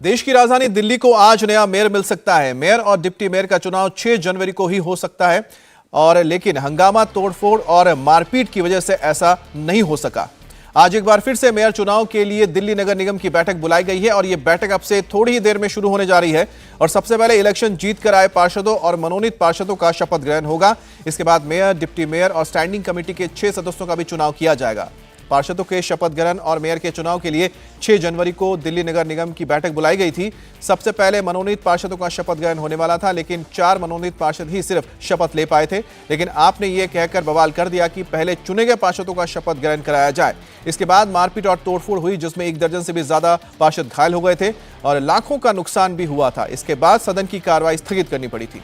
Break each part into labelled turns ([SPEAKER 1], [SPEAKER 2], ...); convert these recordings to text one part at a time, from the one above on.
[SPEAKER 1] देश की राजधानी दिल्ली को आज नया मेयर मिल सकता है। मेयर और डिप्टी मेयर का चुनाव 6 जनवरी को ही हो सकता है लेकिन हंगामा, तोड़फोड़ और मारपीट की वजह से ऐसा नहीं हो सका। आज एक बार फिर से मेयर चुनाव के लिए दिल्ली नगर निगम की बैठक बुलाई गई है और यह बैठक अब से थोड़ी ही देर में शुरू होने जा रही है। और सबसे पहले इलेक्शन जीत कर आए पार्षदों और मनोनीत पार्षदों का शपथ ग्रहण होगा। इसके बाद मेयर, डिप्टी मेयर और स्टैंडिंग कमेटी के 6 सदस्यों का भी चुनाव किया जाएगा। पार्षदों के शपथ ग्रहण और मेयर के चुनाव के लिए 6 जनवरी को दिल्ली नगर निगम की बैठक बुलाई गई थी। सबसे पहले मनोनीत पार्षदों का शपथ ग्रहण होने वाला था, लेकिन 4 मनोनीत पार्षद ही सिर्फ शपथ ले पाए थे। लेकिन आपने यह कहकर बवाल कर दिया कि पहले चुने गए पार्षदों का शपथ ग्रहण कराया जाए। इसके बाद मारपीट और तोड़फोड़ हुई, जिसमें 1 दर्जन से भी ज्यादा पार्षद घायल हो गए थे और लाखों का नुकसान भी हुआ था। इसके बाद सदन की कार्रवाई स्थगित करनी पड़ी थी।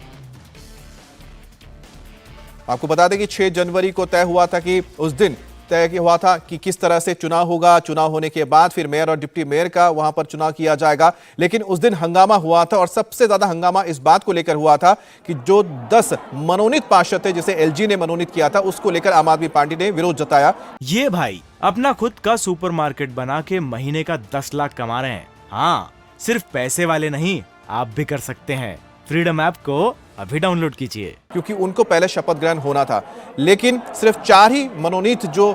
[SPEAKER 1] आपको बता दें कि 6 जनवरी को तय हुआ था कि उस दिन तय हुआ था कि किस तरह से चुनाव होगा। चुनाव होने के बाद फिर मेयर और डिप्टी मेयर का वहां पर चुनाव किया जाएगा। लेकिन उस दिन हंगामा हुआ था और सबसे ज्यादा हंगामा इस बात को लेकर हुआ था कि जो 10 मनोनीत पार्षद थे, जिसे एलजी ने मनोनीत किया था, उसको लेकर आम आदमी पार्टी ने विरोध जताया।
[SPEAKER 2] ये भाई अपना खुद का सुपरमार्केट बना के महीने का 10 लाख कमा रहे हैं। हाँ, सिर्फ पैसे वाले नहीं, आप भी कर सकते हैं। फ्रीडम ऐप को अभी डाउनलोड कीजिए।
[SPEAKER 1] क्योंकि उनको पहले शपथ ग्रहण होना था, लेकिन सिर्फ 4 ही मनोनीत जो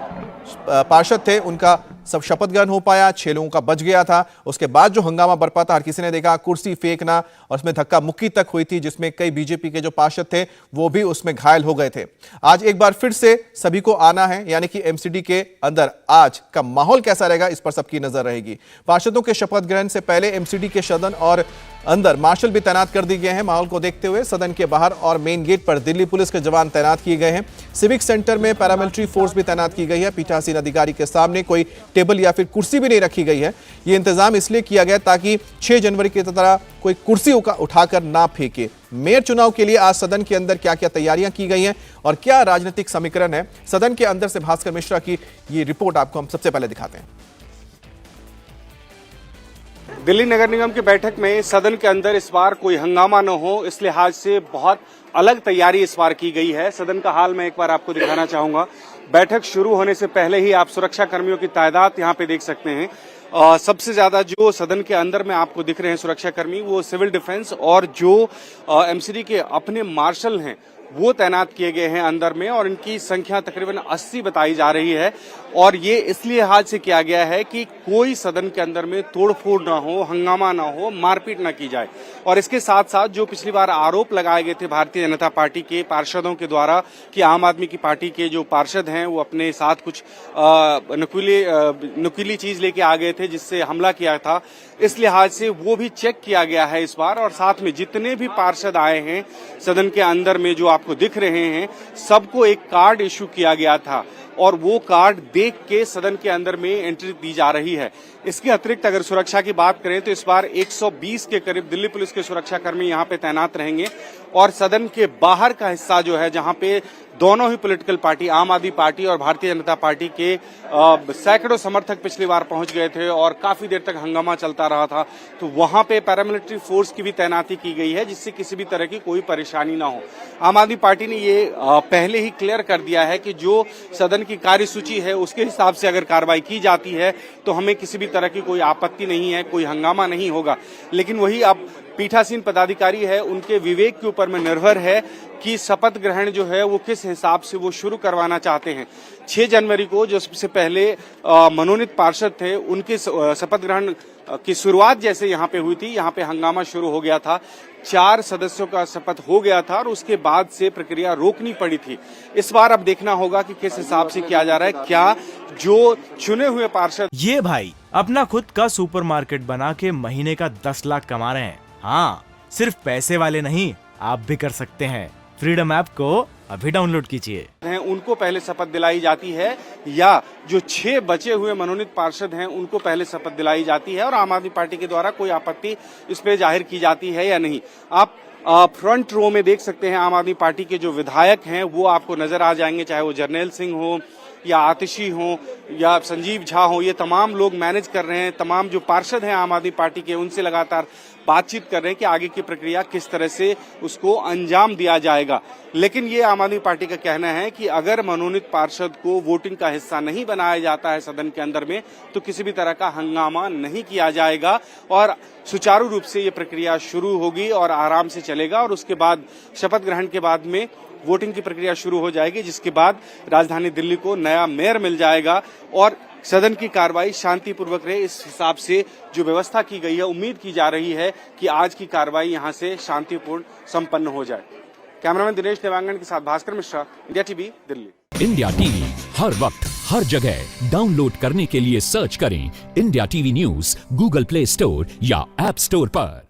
[SPEAKER 1] पार्षद थे उनका सब शपथ ग्रहण हो पाया। 6 लोगों का बच गया था। उसके बाद जो हंगामा बरपा था, हर किसी ने देखा, कुर्सी फेंकना और उसमें धक्का मुक्की तक हुई थी, जिसमें कई बीजेपी के जो पार्षद थे वो भी उसमें घायल हो गए थे। आज एक बार फिर से सभी को आना है, यानी कि एमसीडी के अंदर आज का माहौल कैसा रहेगा, इस पर सबकी नजर रहेगी। पार्षदों के शपथ ग्रहण से पहले एमसीडी के सदन और अंदर मार्शल भी तैनात कर दिए गए हैं। माहौल को देखते हुए सदन के बाहर और मेन गेट पर दिल्ली पुलिस के जवान तैनात किए गए हैं। सिविक सेंटर में पैरामिलिट्री फोर्स भी तैनात की गई है। पीठासीन अधिकारी के सामने कोई टेबल या फिर कुर्सी भी नहीं रखी गई है। ये इंतजाम इसलिए किया गया ताकि 6 जनवरी की तरह कोई कुर्सी उठाकर ना फेंके। मेयर चुनाव के लिए आज सदन के अंदर क्या क्या तैयारियां की गई हैं और क्या राजनीतिक समीकरण है, सदन के अंदर से भास्कर मिश्रा की ये रिपोर्ट आपको हम सबसे पहले दिखाते हैं।
[SPEAKER 3] दिल्ली नगर निगम की बैठक में सदन के अंदर इस बार कोई हंगामा न हो, इस लिहाज से बहुत अलग तैयारी इस बार की गई है। सदन का हाल मैं एक बार आपको दिखाना चाहूंगा। बैठक शुरू होने से पहले ही आप सुरक्षा कर्मियों की तादाद यहां पे देख सकते हैं। सबसे ज्यादा जो सदन के अंदर में आपको दिख रहे हैं सुरक्षा कर्मी, वो सिविल डिफेंस और जो एमसीडी के अपने मार्शल हैं वो तैनात किए गए हैं अंदर में, और इनकी संख्या तकरीबन 80 बताई जा रही है। और ये इसलिए हाथ से किया गया है कि कोई सदन के अंदर में तोड़फोड़ ना हो, हंगामा ना हो, मारपीट ना की जाए। और इसके साथ साथ जो पिछली बार आरोप लगाए गए थे भारतीय जनता पार्टी के पार्षदों के द्वारा कि आम आदमी की पार्टी के जो पार्षद हैं वो अपने साथ कुछ नुकीली चीज लेके आ गए थे जिससे हमला किया था, इस लिहाज से वो भी चेक किया गया है इस बार। और साथ में जितने भी पार्षद आए हैं सदन के अंदर में जो आपको दिख रहे हैं, सबको एक कार्ड इशू किया गया था और वो कार्ड देख के सदन के अंदर में एंट्री दी जा रही है। इसके अतिरिक्त अगर सुरक्षा की बात करें तो इस बार 120 के करीब दिल्ली पुलिस के सुरक्षा कर्मी यहां पे तैनात रहेंगे। और सदन के बाहर का हिस्सा जो है, जहां पे दोनों ही पॉलिटिकल पार्टी, आम आदमी पार्टी और भारतीय जनता पार्टी के सैकड़ों समर्थक पिछली बार पहुंच गए थे और काफी देर तक हंगामा चलता रहा था, तो वहां पे पैरामिलिट्री फोर्स की भी तैनाती की गई है जिससे किसी भी तरह की कोई परेशानी ना हो। आम आदमी पार्टी ने ये पहले ही क्लियर कर दिया है कि जो सदन की कार्यसूची है उसके हिसाब से अगर कार्रवाई की जाती है तो हमें किसी भी तरह की कोई आपत्ति नहीं है, कोई हंगामा नहीं होगा। लेकिन वही अब पीठासीन पदाधिकारी है, उनके विवेक के ऊपर में निर्भर है कि शपथ ग्रहण जो है वो किस हिसाब से वो शुरू करवाना चाहते हैं। 6 जनवरी को जो सबसे पहले मनोनीत पार्षद थे उनके शपथ ग्रहण की शुरुआत जैसे यहाँ पे हुई थी, यहाँ पे हंगामा शुरू हो गया था। 4 सदस्यों का शपथ हो गया था और उसके बाद से प्रक्रिया रोकनी पड़ी थी। इस बार अब देखना होगा कि किस हिसाब से किया जा रहा है। क्या जो चुने हुए पार्षद,
[SPEAKER 2] ये भाई अपना खुद का सुपरमार्केट बना के महीने का 10 लाख कमा रहे हैं। हाँ, सिर्फ पैसे वाले नहीं, आप भी कर सकते हैं। फ्रीडम ऐप को अभी डाउनलोड कीजिए।
[SPEAKER 3] उनको पहले शपथ दिलाई जाती है या जो 6 बचे हुए मनोनीत पार्षद हैं उनको पहले शपथ दिलाई जाती है और आम आदमी पार्टी के द्वारा कोई आपत्ति इस पे जाहिर की जाती है या नहीं। आप फ्रंट रो में देख सकते हैं आम आदमी पार्टी के जो विधायक हैं वो आपको नजर आ जाएंगे, चाहे वो जर्नैल सिंह हो या आतिशी हो या संजीव झा हो, ये तमाम लोग मैनेज कर रहे हैं। तमाम जो पार्षद हैं आम आदमी पार्टी के, उनसे लगातार बातचीत कर रहे हैं कि आगे की प्रक्रिया किस तरह से उसको अंजाम दिया जाएगा। लेकिन ये आम आदमी पार्टी का कहना है कि अगर मनोनीत पार्षद को वोटिंग का हिस्सा नहीं बनाया जाता है सदन के अंदर में, तो किसी भी तरह का हंगामा नहीं किया जाएगा और सुचारू रूप से ये प्रक्रिया शुरू होगी और आराम से चलेगा। और उसके बाद शपथ ग्रहण के बाद में वोटिंग की प्रक्रिया शुरू हो जाएगी, जिसके बाद राजधानी दिल्ली को नया मेयर मिल जाएगा और सदन की कार्रवाई शांतिपूर्वक रहे, इस हिसाब से जो व्यवस्था की गई है। उम्मीद की जा रही है कि आज की कार्रवाई यहां से शांतिपूर्ण संपन्न हो जाए। कैमरामैन दिनेश देवांगन के साथ Bhaskar Mishra, India TV Delhi.
[SPEAKER 4] India TV हर वक्त हर जगह डाउनलोड करने के लिए सर्च करें India TV news Google Play Store या ऐप स्टोर पर।